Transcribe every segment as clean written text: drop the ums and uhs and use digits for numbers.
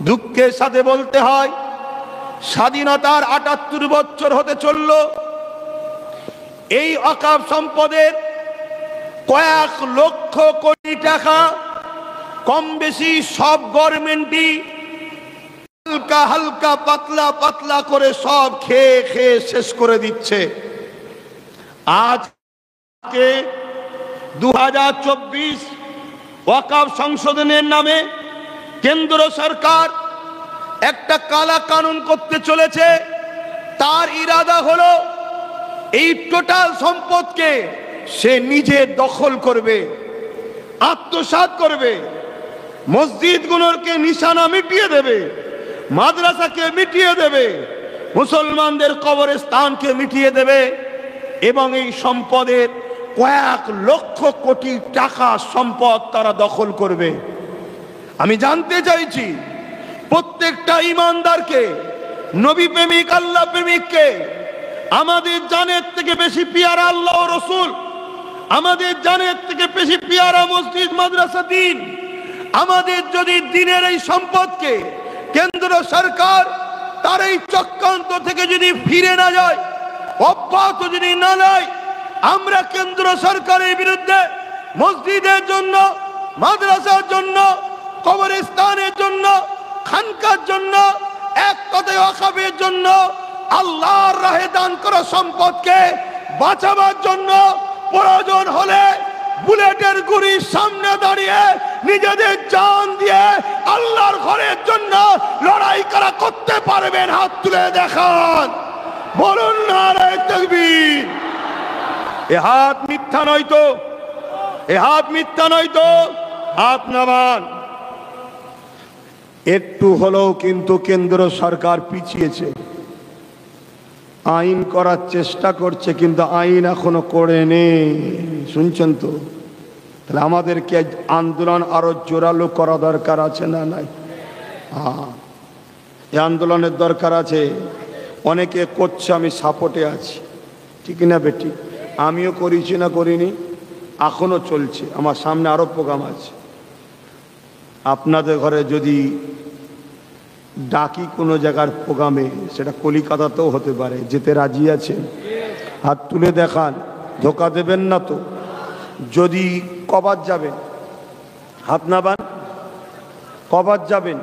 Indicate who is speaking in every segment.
Speaker 1: দুঃখের সাথে বলতে হয়, স্বাধীনতার ৭৮ বছর হতে চলল, এই ওয়াকফ সম্পদের কয়েক লক্ষ কোটি টাকা কম বেশি সব গভর্নমেন্টই হালকা হালকা পাতলা পাতলা করে সব খেয়ে খেয়ে শেষ করে দিচ্ছে। আজকে 2024 ওয়াকফ সংশোধনের নামে কেন্দ্র সরকার একটা কালা কানুন করতে চলেছে। তার ইরাদা হলো এই টোটাল সম্পদকে সে নিজে দখল করবে, আত্মসাৎ করবে, মসজিদগুলোকে নিশানা মিটিয়ে দেবে, মাদ্রাসাকে মিটিয়ে দেবে, মুসলমানদের কবরস্থানকে মিটিয়ে দেবে এবং এই সম্পদের কয়েক লক্ষ কোটি টাকা সম্পদ তারা দখল করবে। আমি জানতে চাইছি প্রত্যেকটা ইমানদারকে, নবী প্রেমিক, আল্লাহ প্রেমিককে, আমাদের জানের থেকে বেশি পিয়ারা আল্লাহ ও রসুল, আমাদের জানের থেকে বেশি পিয়ারা মসজিদ মাদ্রাসা দিন। আমাদের যদি দিনের এই সম্পদকে কেন্দ্র সরকার তার এই চক্রান্ত থেকে যদি ফিরে না যায়, অব্যাহত যদি না নেয়, আমরা কেন্দ্র সরকারের বিরুদ্ধে মসজিদের জন্য, মাদ্রাসার জন্য, কবরস্থানের জন্য, খানকার জন্য, এক কথায় ওয়াকফের জন্য, আল্লাহর রাহে দান করা সম্পদকে বাঁচাবার জন্য প্রয়োজন হলে বুলেটের গুলির সামনে দাঁড়িয়ে নিজেদের জান দিয়ে আল্লাহর ঘরের জন্য লড়াই করা করতে পারবেন? হাত তুলে দেখান, বলুন নারায়ে তাকবীর। এ হাত মিথ্যা নয় তো? এ হাত মিথ্যা নয় তো? হাত নামান। একটু হলেও কিন্তু কেন্দ্র সরকার পিছিয়েছে, আইন করার চেষ্টা করছে, কিন্তু আইন এখনো করেনি। শুনছেন তো? তাহলে আমাদেরকে আন্দোলন আরো জোরালো করা দরকার আছে না নাই? হ্যাঁ, এই আন্দোলনের দরকার আছে। অনেকে করছে, আমি সাপোর্টে আছি, ঠিক না বেটি? আমিও করেছি না করিনি, এখনো চলছে। আমার সামনে আরো প্রোগ্রাম আছে। আপনাদের ঘরে যদি ডাকি কোনো জায়গার প্রোগ্রামে, সেটা কলিকাতাতেও হতে পারে, যেতে রাজি আছেন? হাত তুলে দেখান, ধোকা দেবেন না তো? যদি কবার যাবেন? হাত নামান। কবার যাবেন?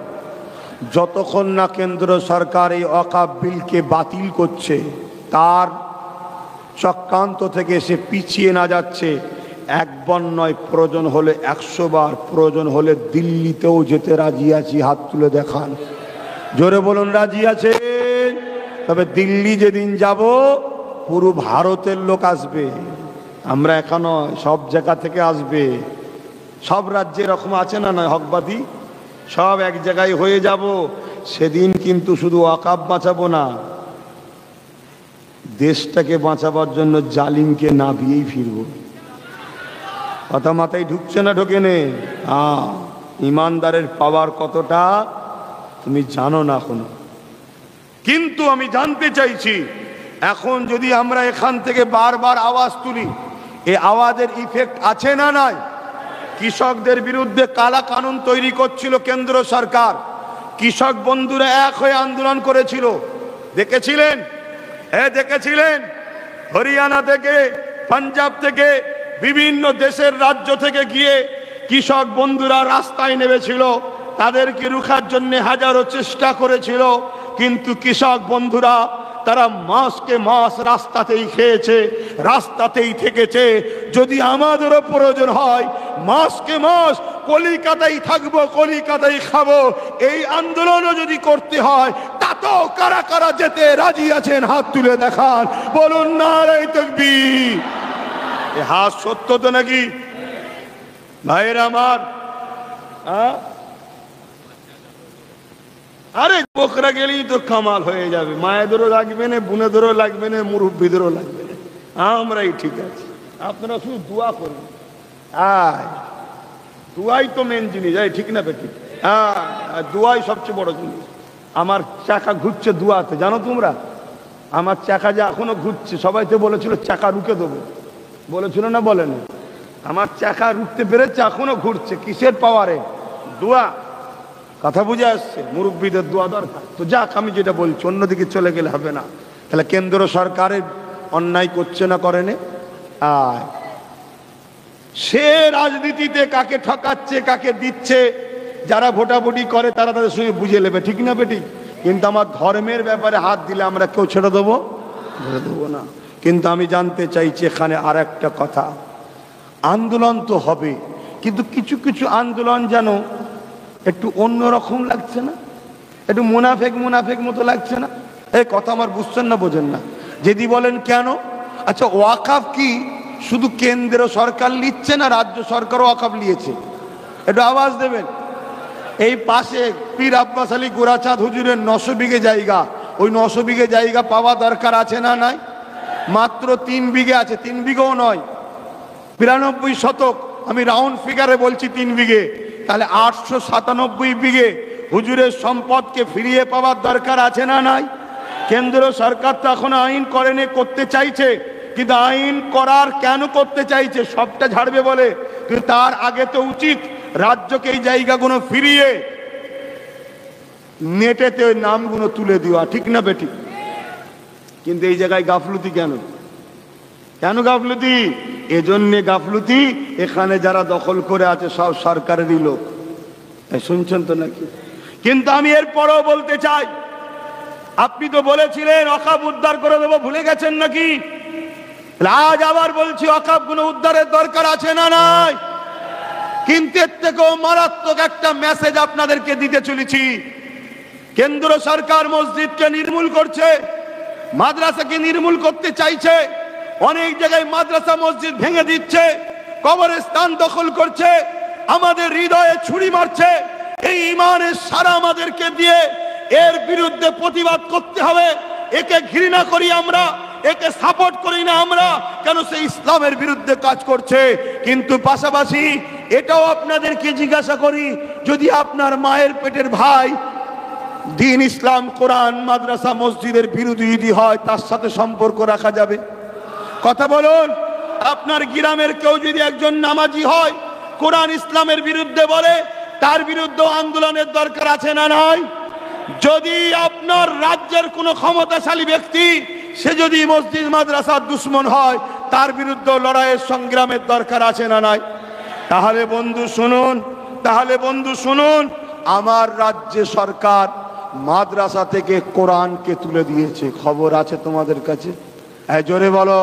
Speaker 1: যতক্ষণ না কেন্দ্র সরকার এই ওয়াকফ বিলকে বাতিল করছে, তার চক্রান্ত থেকে সে পিছিয়ে না যাচ্ছে। একবার নয়, প্রয়োজন হলে 100 বার, প্রয়োজন হলে দিল্লিতেও যেতে রাজি আছি। হাত তুলে দেখান, জোরে বলুন রাজি আছে। তবে দিল্লি যেদিন যাব, পুরো ভারতের লোক আসবে, আমরা এখনো সব জায়গা থেকে আসবে। সব রাজ্যে এরকম আছে না নয়? হকবাদী সব এক জায়গায় হয়ে যাব। সেদিন কিন্তু শুধু ওয়াকফ বাঁচাবো না, দেশটাকে বাঁচাবার জন্য জালিমকে নামিয়েই ফিরব। কথা মাথায় ঢুকছে না? ঢোকে নে? ইমানদারের পাওয়ার কতটা তুমি জানো না এখনো। কিন্তু আমি জানতে চাইছি, এখন যদি আমরা এখান থেকে বারবার আওয়াজ তুলি, এই আওয়াজের ইফেক্ট আছে না নাই? কৃষকদের বিরুদ্ধে কালা কানুন তৈরি করছিল কেন্দ্র সরকার, কৃষক বন্ধুরা এক হয়ে আন্দোলন করেছিল, দেখেছিলেন? দেখেছিলেন? হরিয়ানা থেকে, পাঞ্জাব থেকে, বিভিন্ন দেশের রাজ্য থেকে গিয়ে কৃষক বন্ধুরা রাস্তায় নেমেছিল, তাদেরকে রুখার জন্য হাজারো চেষ্টা করেছিল, কিন্তু কৃষক বন্ধুরা তারা মাসকে মাস রাস্তাতেই খেয়েছে, রাস্তাতেই থেকেছে। যদি আমাদেরও প্রয়োজন হয়, মাসকে মাস কলিকাতায় থাকবো, কলিকাতায় খাবো, এই আন্দোলনও যদি করতে হয়, তাতেও কারা কারা যেতে রাজি আছেন? হাত তুলে দেখান, বলুন নারায়ে তাকবীর। এ হাত সত্য তো নাকি ভাইয়ের আমার? আরে বকরা গেলেই তো কামাল হয়ে যাবে, মায়েদেরও লাগবে না, বোনেদেরও লাগবে না, মুরব্বীদেরও লাগবে না, আমরাই ঠিক আছে। আপনারা শুধু দোয়া করবেন। দোয়াই তো মেন জিনিস, ঠিক না বেটি? দোয়াই সবচেয়ে বড় জিনিস। আমার চাকা ঘুরছে দোয়াতে, জানো তোমরা? আমার চাকা যে এখনো ঘুরছে, সবাই তো বলেছিল চাকা রুকে দেবো, বলেছিল না? বলেন? আমার চাকা রুখতে পেরেছে, এখনো ঘুরছে। কিসের পাওয়ারে? দোয়া। কথা বুঝে আসছে? মুরব্বীদের দোয়া দরকার। তো যাক, আমি যেটা বলছি অন্যদিকে চলে গেলে হবে না। তাহলে কেন্দ্র সরকারের অন্যায় করছে না, করেনি? সে রাজনীতিতে কাকে ঠকাচ্ছে, কাকে দিচ্ছে, যারা ভোটাভুটি করে তারা তাদের সঙ্গে বুঝে নেবে, ঠিক না বেটি? কিন্তু আমার ধর্মের ব্যাপারে হাত দিলে আমরা কেউ ছেড়ে দেবো না। কিন্তু আমি জানতে চাইছি এখানে আর একটা কথা, আন্দোলন তো হবে, কিন্তু কিছু কিছু আন্দোলন যেন একটু অন্যরকম লাগছে না? একটু মুনাফেক মতো লাগছে না? এই কথা আমার বুঝছেন না, বোঝেন না? যদি বলেন কেন, আচ্ছা ওয়াকাফ কি শুধু কেন্দ্র সরকার নিচ্ছে না রাজ্য সরকারও ওয়াকাফ নিয়েছে? একটু আওয়াজ দেবেন। এই পাশে পীর আব্বাস আলী গোরাচাঁদ হুজুরের 900 বিঘে জায়গা, ওই 900 বিঘে জায়গা পাওয়া দরকার আছে না নাই? মাত্র 3 বিঘে আছে, 3 বিঘেও নয়, 92 শতক, আমি রাউন্ড ফিগারে বলছি 3 বিঘে, তাহলে 897 বিঘে হুজুরের সম্পদকে ফিরিয়ে পাওয়ার দরকার আছে না নাই? কেন্দ্র সরকার তো এখন আইন করেনি, করতে চাইছে, কিন্তু আইন করার কেন করতে চাইছে? সবটা ঝাড়বে বলে, কিন্তু তার আগে তো উচিত রাজ্যকে এই জায়গাগুলো ফিরিয়ে নেটেতে ওই নামগুলো তুলে দেওয়া, ঠিক না বেটি? কিন্তু এই জায়গায় গাফলুতি কেন? কেন গাফলুতি? এজন্যে গাফলুতি, এখানে যারা দখল করে আছে সব সরকারেরই লোক, শুনছেন তো নাকি? কিন্তু আমি এরপরও বলতে চাই, আপনি তো বলেছিলেন ওয়াকাফ উদ্ধার করে দেবো, ভুলে গেছেন নাকি? আজ আবার বলছি ওয়াকাফ গুলো উদ্ধারের দরকার আছে না নাই? কিন্তু এর থেকেও মারাত্মক একটা মেসেজ আপনাদেরকে দিতে চলেছি। কেন্দ্র সরকার মসজিদকে নির্মূল করছে, মাদ্রাসাকে নির্মূল করতে চাইছে, অনেক জায়গায় মাদ্রাসা মসজিদ ভেঙে দিচ্ছে, কবরস্থান দখল করছে, আমাদের হৃদয়ে ছুরি মারছে। এই ইমানের সারা আমাদেরকে দিয়ে এর বিরুদ্ধে প্রতিবাদ করতে হবে। একে ঘৃণা করি আমরা, একে সাপোর্ট করি না আমরা, কেন সে ইসলামের বিরুদ্ধে কাজ করছে। কিন্তু পাশাপাশি এটাও আপনাদেরকে জিজ্ঞাসা করি, যদি আপনার মায়ের পেটের ভাই দ্বীন ইসলাম কোরআন মাদ্রাসা মসজিদের বিরোধী যদি হয়, তার সাথে সম্পর্ক রাখা যাবে? কথা বলুন। আপনার গ্রামের কেউ যদি একজন নামাজি হয়, কোরআন ইসলামের বিরুদ্ধে বলে, তার বিরুদ্ধে আন্দোলনের দরকার আছে না নাই? যদি আপনার রাজ্যের কোনো ক্ষমতাশালী ব্যক্তি সে যদি মসজিদ মাদ্রাসার দুশ্মন হয়, তার বিরুদ্ধে লড়াইয়ের সংগ্রামের দরকার আছে না নাই? তাহলে বন্ধু শুনুন, আমার রাজ্য সরকার মাদ্রাসা থেকে কোরআনকে তুলে দিয়েছে, খবর আছে তোমাদের কাছে? জোরে বলো।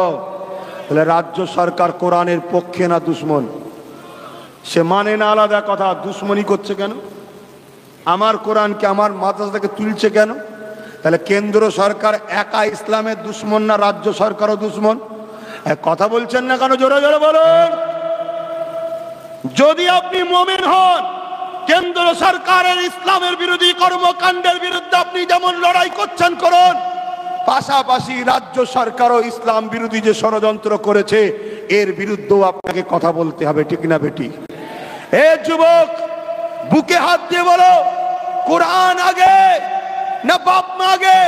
Speaker 1: তাহলে রাজ্য সরকার কোরআনের পক্ষে না দুশ্মন? সে মানে না, আলাদা কথা, দুশ্মনী করছে কেন? আমার কোরআনকে আমার মাদ্রাসা থেকে তুলছে কেন? তাহলে কেন্দ্র সরকার একা ইসলামের দুশ্মন না রাজ্য সরকারও দুশ্মন? কথা বলছেন না কেন? জোরে জোরে বলুন। যদি আপনি মুমিন হন, কেন্দ্র সরকারের ইসলামের বিরোধী কর্মকাণ্ডের বিরুদ্ধে আপনি যেমন লড়াই করছেন করুন, পাশাপাশি রাজ্য সরকারও ইসলাম বিরোধী যে ষড়যন্ত্র করেছে এর বিরুদ্ধেও আপনাকে কথা বলতে হবে, ঠিক না বেটি? এ যুবক, বুকে হাত দিয়ে বলো, কোরআন আগে না বাপ মা আগে?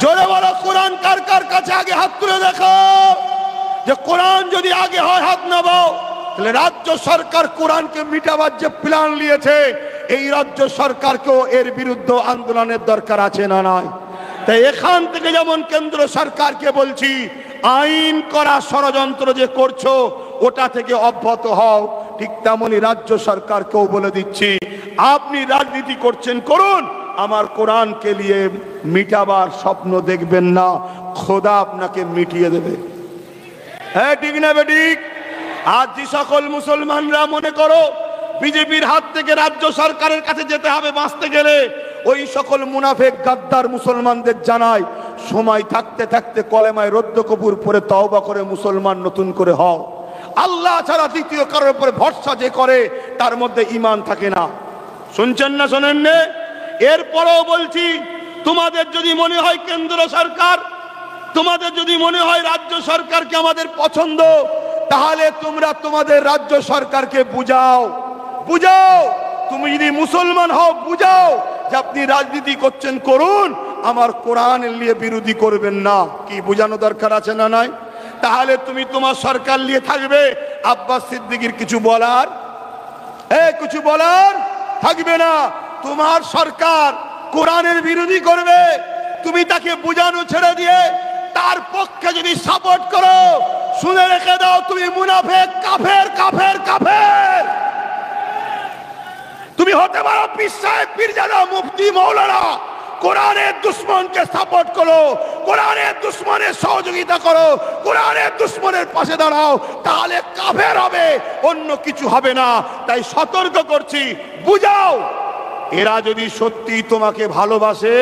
Speaker 1: জোরে বলো, কোরআন কার কার কাছে আগে? হাত তুলে দেখো। যে কোরআন যদি আগে হয় হাত নামাও। তাহলে রাজ্য সরকার কোরআনকে মিটাবার যে প্ল্যান নিয়েছে, এই রাজ্য সরকারকেও এর বিরুদ্ধে আন্দোলনের দরকার আছে না নাই? তাই এখান থেকে যেমন কেন্দ্র সরকারকে বলছি, আইন করা ষড়যন্ত্র যে করছো ওটা থেকে অব্যাহত হও, ঠিক তেমনি রাজ্য সরকারকেও বলে দিচ্ছি, আপনি রাজনীতি করছেন করুন, আমার কোরআনকে নিয়ে মিটাবার স্বপ্ন দেখবেন না, খোদা আপনাকে মিটিয়ে দেবে। হ্যাঁ, ঠিক না বেঠিক? আজ যে সকল মুসলমানরা মনে করো বিজেপির হাত থেকে রাজ্য সরকারের কাছে যেতে হবে বাঁচতে গেলে, ওই সকল মুনাফেক গাদ্দার মুসলমানদের জানাই, সময় থাকতে থাকতে কলেমায় রদ্দ কবুর পরে তওবা করে মুসলমান নতুন করে হও। আল্লাহ ছাড়া দ্বিতীয় কারোর উপরে ভরসা যে করে তার মধ্যে ঈমান থাকে না। শুনছেন না শোনেন না? এরপরেও বলছি, তোমাদের যদি মনে হয় কেন্দ্র সরকার, তোমাদের যদি মনে হয় রাজ্য সরকারকে আমাদের পছন্দ, তাহলে তোমরা তোমাদের রাজ্য সরকারকে বুঝাও। তুমি যদি মুসলমান হও, বুঝাও যে আপনি রাজনীতি করছেন করুন, আমার কোরআন নিয়ে বিরোধী করবেন না। কি বুঝানো দরকার আছে না নাই? তাহলে তুমি তোমার সরকার নিয়ে থাকবে, আব্বাস সিদ্দিকীর কিছু বলার থাকবে না। তোমার সরকার কোরআনের বিরোধী করবে, তুমি তাকে বুঝানো ছেড়ে দিয়ে তার পক্ষে যদি সাপোর্ট করো, শুনে রেখে দাও তুমি মুনাফিক, কাফের কাফের কাফের। তুমি হতে পারো পীর সাহেব, পীরজাদা, মুফতি, মৌলানা, কোরআনের দুশ্মনকে সাপোর্ট করো, কোরআনের দুশ্মনের সহযোগিতা করো, কোরআনের দুশ্মনের পাশে দাঁড়াও, তাহলে কাফের হবে, অন্য কিছু হবে না। তাই সতর্ক করছি, বুঝাও। এরা যদি সত্যি তোমাকে ভালোবাসে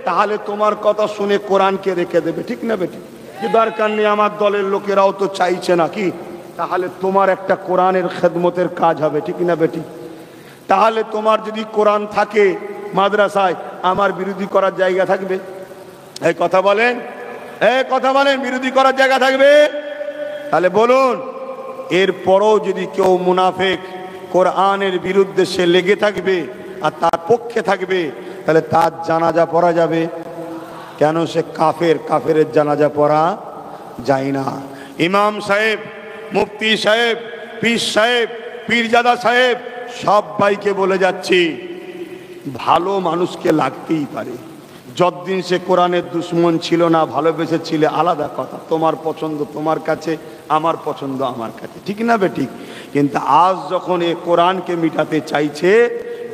Speaker 1: তাহলে তোমার কথা শুনে কোরআনকে রেখে দেবে, ঠিক না বেটি? যে দরকার নেই, আমার দলের লোকেরাও তো চাইছে নাকি, তাহলে তোমার একটা কোরআনের খেদমতের কাজ হবে, ঠিক না বেটি? তাহলে তোমার যদি কোরআন থাকে মাদ্রাসায়, আমার বিরোধী করার জায়গা থাকবে? এই কথা বলেন, এই কথা বলেন, বিরোধী করার জায়গা থাকবে? তাহলে বলুন, এরপরও যদি কেউ মুনাফিক কোরআনের বিরুদ্ধে সে লেগে থাকবে আর তার পক্ষে থাকবে, তাহলে তার জানাজা পড়া যাবে? কেন? সে কাফের, কাফের জানাজা পড়া যায় না। ইমাম সাহেব, মুফতি সাহেব, পীর সাহেব, পীরজাদা সাহেব, সবাইকে বলে যাচ্ছি, ভালো মানুষকে লাগতেই পারে। যতদিন সে কোরআনের দুশ্মন ছিল না, ভালোবেসেছিলে আলাদা কথা, তোমার পছন্দ তোমার কাছে, আমার পছন্দ আমার কাছে, ঠিক না বেঠিক? কিন্তু আজ যখন এ কোরআনকে মিটাতে চাইছে,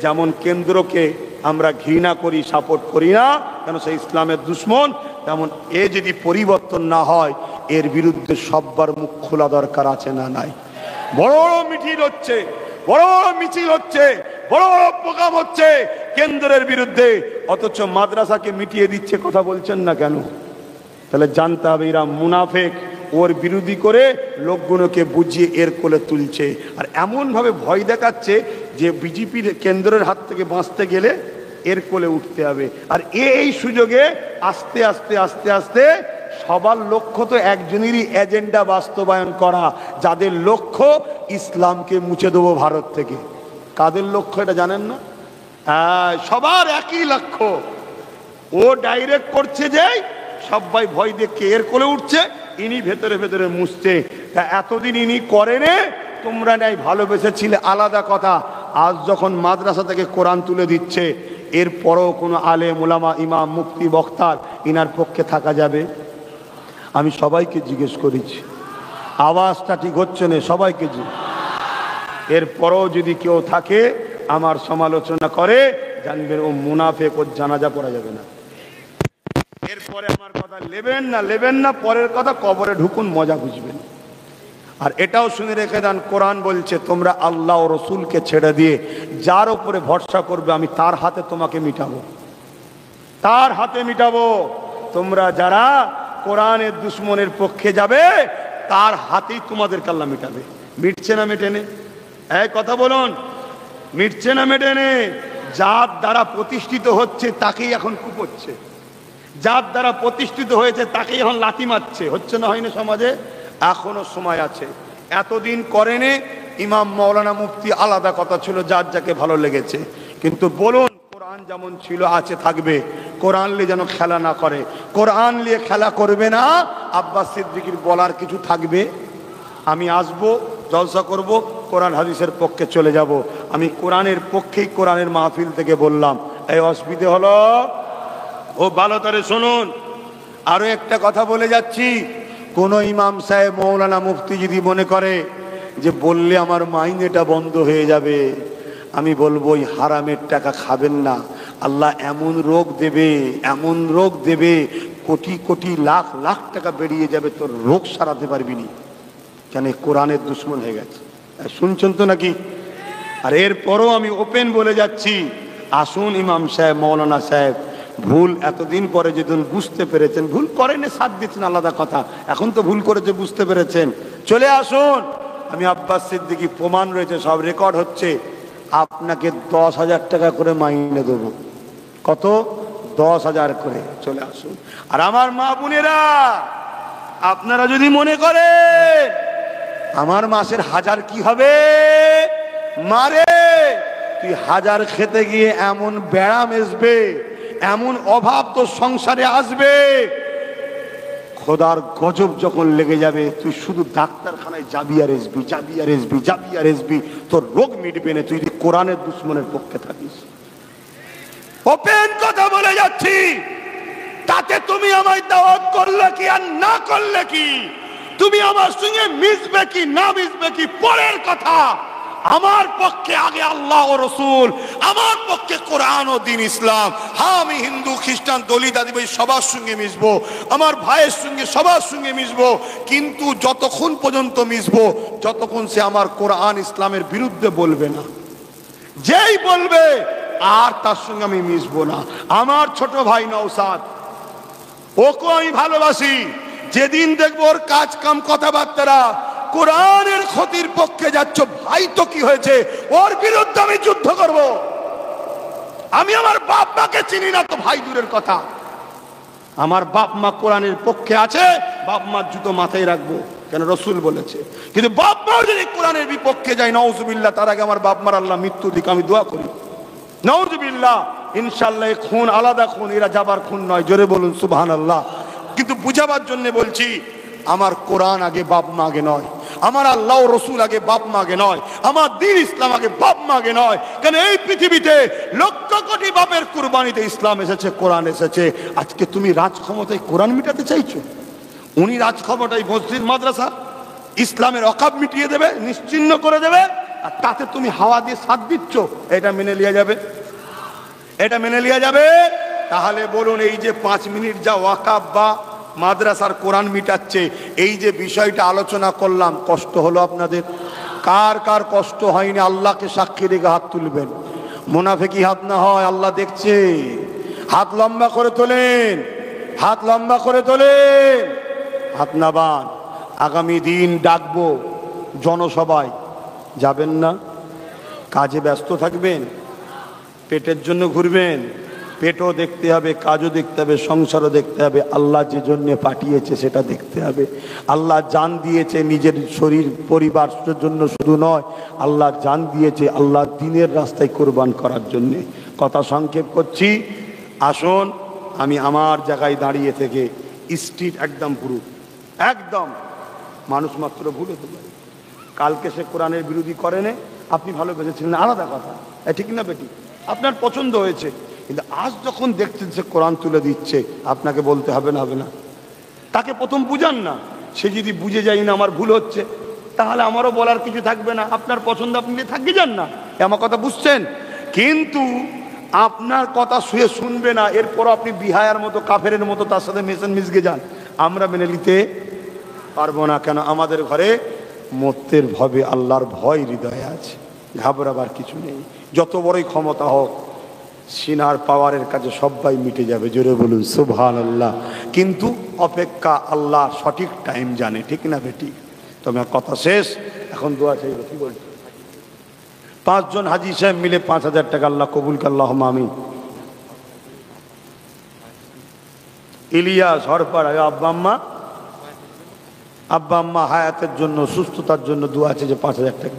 Speaker 1: যেমন কেন্দ্রকে আমরা ঘৃণা করি, সাপোর্ট করি না, কেন সে ইসলামের দুশ্মন, তেমন এ যদি পরিবর্তন না হয়, এর বিরুদ্ধে সববার মুখ খোলা দরকার আছে না নাই? বড় বড় মিছিল হচ্ছে, বড় বড় মিছিল হচ্ছে, বড় বড় প্রোগ্রাম হচ্ছে কেন্দ্রের বিরুদ্ধে, অথচ মাদ্রাসাকে মিটিয়ে দিচ্ছে, কথা বলছেন না কেন? তাহলে জানতে হবে এরা মুনাফিক, ওর বিরোধী করে লোকগুলোকে বুঝিয়ে এর কোলে তুলছে, আর এমনভাবে ভয় দেখাচ্ছে যে বিজেপির কেন্দ্রের হাত থেকে বাঁচতে গেলে এর কোলে উঠতে হবে। আর এই সুযোগে আস্তে আস্তে আস্তে আস্তে সবার লক্ষ্য তো একজনেরই এজেন্ডা বাস্তবায়ন করা, যাদের লক্ষ্য ইসলামকে মুছে দেবো ভারত থেকে। কাদের লক্ষ্য এটা জানেন না? সবার একই লক্ষ্য। ও ডাইরেক্ট করছে যে সবাই ভয় দেখে এর কোলে উঠছে, ইনি ভেতরে ভেতরে মুছছে। তা এতদিন ইনি করেনে, তোমরা নাই ভালোবেসেছিলে আলাদা কথা, আজ যখন মাদ্রাসা থেকে কোরআন তুলে দিচ্ছে, এরপরও কোনো আলেম, ওলামা, ইমাম, মুফতি, বক্তার ইনার পক্ষে থাকা যাবে? আমি সবাইকে জিজ্ঞেস করেছি, আওয়াজটা ঠিক হচ্ছে না, সবাইকে এরপরও যদি কেউ থাকে আমার সমালোচনা করে, জানবেন ও মুনাফিক, ওর জানাজা পড়া যাবে না। এরপরে আমার কথা নেবেন না, নেবেন না, পরের কথা কবরে ঢুকুন, মজা বুঝবেন। আর এটাও শুনে রেখে দেন, কোরআন বলছে তোমরা আল্লাহ ও রসুলকে ছেড়ে দিয়ে যার উপরে ভরসা করবে, আমি তার হাতে তোমাকে মিটাবো, তার হাতে মিটাবো। তোমরা যারা কোরআনের দুশ্মনের পক্ষে যাবে, তার হাতেই তোমাদেরকে আল্লাহ মিটাবে। মিটছে না মেটেনে? এই কথা বলুন, মিটছে না মেটেনে? যার দ্বারা প্রতিষ্ঠিত হচ্ছে তাকেই এখন কুপোচ্ছে, যার দ্বারা প্রতিষ্ঠিত হয়েছে তাকেই এখন লাথি মারছে, হচ্ছে না হয়নি সমাজে? এখনো সময় আছে। এতদিন করেনি ইমাম, মৌলানা, মুফতি, আলাদা কথা ছিল, যার যাকে ভালো লেগেছে। কিন্তু বলুন, কোরআন যেমন ছিল আছে থাকবে, কোরআন নিয়ে যেন খেলা না করে। কোরআন নিয়ে খেলা করবে না, আব্বাস সিদ্দিকীর বলার কিছু থাকবে? আমি আসবো, জলসা করব, কোরআন হাদিসের পক্ষে চলে যাব। আমি কোরআনের পক্ষেই কোরআনের মাহফিল থেকে বললাম, এই অসুবিধে হলো? ও ভালো করে শুনুন, আরো একটা কথা বলে যাচ্ছি। কোন ইমাম সাহেব, মৌলানা, মুফতি যদি মনে করে যে বললে আমার মাইনেটা বন্ধ হয়ে যাবে, আমি বলবো ওই হারামের টাকা খাবেন না। আল্লাহ এমন রোগ দেবে, এমন রোগ দেবে, কোটি কোটি লাখ লাখ টাকা বেরিয়ে যাবে, তোর রোগ সারাতে পারবি না, কেন কোরআনের দুশ্মন হয়ে গেছে। শুনছেন তো নাকি? আর এরপরও আমি ওপেন বলে যাচ্ছি, আসুন ইমাম সাহেব, মৌলানা সাহেব, ভুল এতদিন পরে যেদিন বুঝতে পেরেছেন, ভুল করেন সাথ দিচ্ছেন আলাদা কথা, এখন তো ভুল করেছে বুঝতে পেরেছেন, চলে আসুন। আমি আব্বাস সিদ্দিকী, প্রমাণ রয়েছে, সব রেকর্ড হচ্ছে, আপনাকে 10,000 টাকা করে মাইনে দেবো। কত? 10,000 করে। চলে আসুন। আর আমার মা বোনেরা, আপনারা যদি মনে করেন আমার মাসের 1000 কি হবে, মারে তুই 1000 খেতে গিয়ে এমন ব্যায়াম আসবে, এমন অভাব তোর সংসারে আসবে, খোদার গজব যখন লেগে যাবে, তুই শুধু ডাক্তারখানায় যাবি আর আসবি, যাবি আর আসবি, যাবি আর আসবি, তোর রোগ মিটবে না, তুই যদি কোরআনের দুশ্মনের পক্ষে থাকিস। ওপেন কথা বলে যাচ্ছি, তাতে তুমি আমায় দাওয়াত করলে কি আর না করলে কি, তুমি আমার সঙ্গে মিশবে কি না মিশবে কি পরের কথা। আমার পক্ষে আগে আল্লাহ ও রসুল, আমার পক্ষে কোরআন ও দ্বীন ইসলাম। হ্যাঁ, আমি হিন্দু খ্রিস্টান দলিত আদিবাসী সবার সঙ্গে মিশবো, আমার ভাইয়ের সঙ্গে সবার সঙ্গে মিশবো, কিন্তু যতক্ষণ পর্যন্ত মিশবো যতক্ষণ সে আমার কোরআন ইসলামের বিরুদ্ধে বলবে না। যেই বলবে আর তার সঙ্গে আমি মিশবো না। আমার ছোট ভাই নওশাদ, ওকে আমি ভালোবাসি। যেদিন দেখবো ওর কাজ কাম কথাবার্তা কোরআনের ক্ষতির পক্ষে যাচ্ছ, ভাই তো কি হয়েছে, ওর বিরুদ্ধে আমি যুদ্ধ করব। আমি আমার বাপ মাকে চিনি না তো ভাই দূরের কথা। আমার বাপ মা কোরআনের পক্ষে আছে, বাপ মার জুতো মাথায় রাখবো, কেন রসুল বলেছে। কিন্তু বাপ মা যদি কোরআনের বিপক্ষে যায়, নাউজুবিল্লাহ, তার আগে আমার বাপ মার আল্লাহ মৃত্যু দিক আমি দোয়া করি, নাউজুবিল্লাহ। ইনশাআল্লাহ খুন আলাদা খুন, এরা যাবার খুন নয়, জোরে বলুন সুবহানাল্লাহ। কিন্তু বুঝাবার জন্য বলছি, আমার কোরআন আগে বাপ মা আগে নয়, আমার আল্লাহ রসুল আগে বাপ মা আগে নয়, আমার দ্বীন ইসলাম আগে বাপ মা আগে নয়। কেন এই পৃথিবীতে লক্ষ কোটি বাপের কুরবানিতে ইসলাম এসেছে, কোরআন এসেছে। আজকে তুমি রাজ ক্ষমতায় কোরআন মিটাতে চাইছো। উনি রাজ ক্ষমতায় মসজিদ মাদ্রাসা ইসলামের অকাব মিটিয়ে দেবে, নিশ্চিহ্ন করে দেবে, আর তাতে তুমি হাওয়া দিয়ে সাথ দিচ্ছ। এটা মেনে লিয়া যাবে? এটা মেনে লিয়া যাবে? তাহলে বলুন, এই যে 5 মিনিট যা ওয়াকাব বা মাদ্রাসার কোরআন মিটাচ্ছে, এই যে বিষয়টা আলোচনা করলাম, কষ্ট হলো আপনাদের? কার কার কষ্ট হয়নি? আল্লাহকে সাক্ষী রেখে হাত তুলবেন। মুনাফিকি হাত না হয়, আল্লাহ দেখছে। হাত লম্বা করে তোলেন, হাত লম্বা করে তোলেন, হাত নাবান। আগামী দিন ডাকবো জনসভায়, যাবেন না? কাজে ব্যস্ত থাকবেন, পেটের জন্য ঘুরবেন। পেটও দেখতে হবে, কাজও দেখতে হবে, সংসারও দেখতে হবে। আল্লাহ যে জন্য পাঠিয়েছে সেটা দেখতে হবে। আল্লাহ জান দিয়েছে নিজের শরীর পরিবারের জন্য শুধু নয়, আল্লাহ জান দিয়েছে আল্লাহ দ্বীনের রাস্তায় কোরবান করার জন্যে। কথা সংক্ষেপ করছি, আসুন আমি আমার জায়গায় দাঁড়িয়ে থেকে স্ট্রিট একদম পুরো একদম মানুষ মাত্র ভুলে তো পারে। কালকে সে কোরআনের বিরোধী করেনি, আপনি ভালোবেসেছিলেন, আলাদা কথা, ঠিক না বেটি? আপনার পছন্দ হয়েছে, কিন্তু আজ যখন দেখছেন সে কোরআন তুলে দিচ্ছে, আপনাকে বলতে হবে না? হবে না? তাকে প্রথম বুঝান না। সে যদি বুঝে যায় না আমার ভুল হচ্ছে, তাহলে আমারও বলার কিছু থাকবে না। আপনার পছন্দ আপনি থাকিয়ে যান না, আমার কথা বুঝছেন? কিন্তু আপনার কথা শুয়ে শুনবে না, এরপর আপনি বিহায়ার মতো কাফেরের মতো তার সাথে মিশকে যান, আমরা মেনে নিতে পারবো না। কেন? আমাদের ঘরে মর্ত্যের ভবে আল্লাহর ভয় হৃদয়ে আছে, ঘাবড়াবার কিছু নেই। যত বড়ই ক্ষমতা হোক, সিনার পাওয়ারের কাছে সবাই মিটে যাবে, জোরে বলুন সুবহানাল্লাহ। কিন্তু অপেক্ষা আল্লাহ সঠিক টাইম জানে, ঠিক না বেটি? তোমার কথা শেষ, এখন দোয়া চাইব। কি বলছো? 5 জন হাজি সাহেব মিলে 5000 টাকা আল্লাহ কবুল করে, আল্লাহুম্মা আমিন। ইলিয়াস হরপাড়া, আব্বা আম্মা হায়াতের জন্য, সুস্থতার জন্য দোয়া আছে যে 5000 টাকা।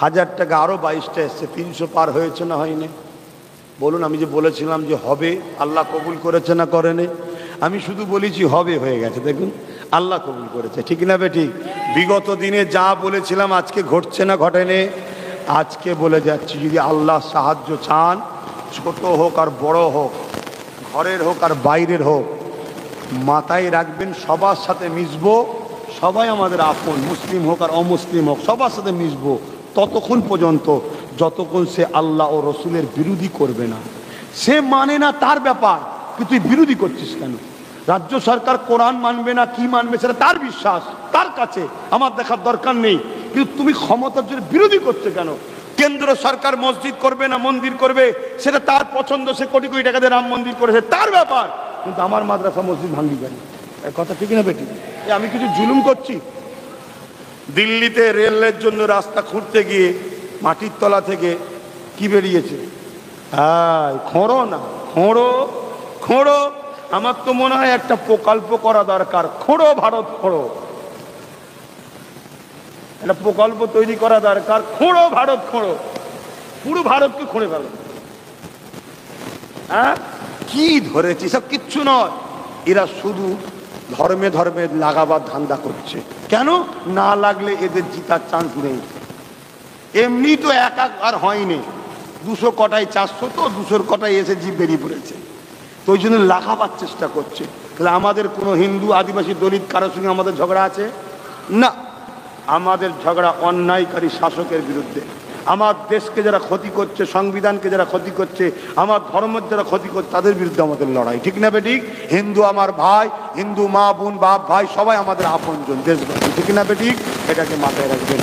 Speaker 1: 1000 টাকা আরো 22টা এসছে, 300 পার হয়েছে না হয়নি? বলুন, আমি যে বলেছিলাম যে হবে, আল্লাহ কবুল করেছে না করেনি? আমি শুধু বলেছি হবে, হয়ে গেছে। দেখুন আল্লাহ কবুল করেছে, ঠিক না বেটি? বিগত দিনে যা বলেছিলাম আজকে ঘটছে না ঘটেনি? আজকে বলে যাচ্ছি, যদি আল্লাহ সাহায্য চান, ছোট হোক আর বড় হোক, ঘরের হোক আর বাইরের হোক, মাথায় রাখবেন সবার সাথে মিশবো। সবাই আমাদের আপন, মুসলিম হোক আর অমুসলিম হোক, সবার সাথে মিশবো ততক্ষণ পর্যন্ত যতক্ষণ সে আল্লাহ ও রসুলের বিরোধী করবে না। সে মানে না, তার ব্যাপার, কিন্তু তুই বিরোধী করছিস কেন? রাজ্য সরকার কোরআন মানবে না কি মানবে সেটা তার বিশ্বাস, তার কাছে, আমার দেখার দরকার নেই। কিন্তু তুমি ক্ষমতার জন্য বিরোধী করছো কেন? কেন্দ্র সরকার মসজিদ করবে না মন্দির করবে, সেটা তার পছন্দ, সে কোটি কোটি টাকা দিয়ে রাম মন্দির করেছে, তার ব্যাপার। কিন্তু আমার মাদ্রাসা মসজিদ ভাঙবি কেন? কথা ঠিক না বেটি? আমি কিছু জুলুম করছি? দিল্লিতে রেলের জন্য রাস্তা খুঁড়তে গিয়ে মাটির তলা থেকে কি বেরিয়েছে? হ্যাঁ, খোঁড়ো না, খোঁড়ো খোঁড়ো। আমার তো মনে হয় একটা প্রকল্প করা দরকার, খোঁড়ো ভারত খোঁড়ো, একটা প্রকল্প তৈরি করা দরকার, খোঁড়ো ভারত খোঁড়ো, পুরো ভারতকে খুঁড়ে ফেলো। হ্যাঁ, কি ধরেছি? সব কিচ্ছু নয়, এরা শুধু ধর্মে ধর্মে লাগাবার ধান্দা করছে। কেন? না লাগলে এদের জিতার চান্স নেই। এমনি তো এক আর হয়নি, 200 কটায় 400, তো 200 কটায় এসে জীব বেরিয়ে পড়েছে। তো ওই জন্য লাগাবার চেষ্টা করছে। তাহলে আমাদের কোনো হিন্দু, আদিবাসী, দলিত কারোর সঙ্গে আমাদের ঝগড়া আছে না। আমাদের ঝগড়া অন্যায়কারী শাসকের বিরুদ্ধে। আমার দেশকে যারা ক্ষতি করছে, সংবিধানকে যারা ক্ষতি করছে, আমার ধর্মের যারা ক্ষতি করছে, তাদের বিরুদ্ধে আমাদের লড়াই। ঠিক না বেঠিক? হিন্দু আমার ভাই, হিন্দু মা বোন বাপ ভাই সবাই আমাদের আপনজন, দেশবাসী। ঠিক না বেঠিক? এটাকে মাথায় রাখবেন।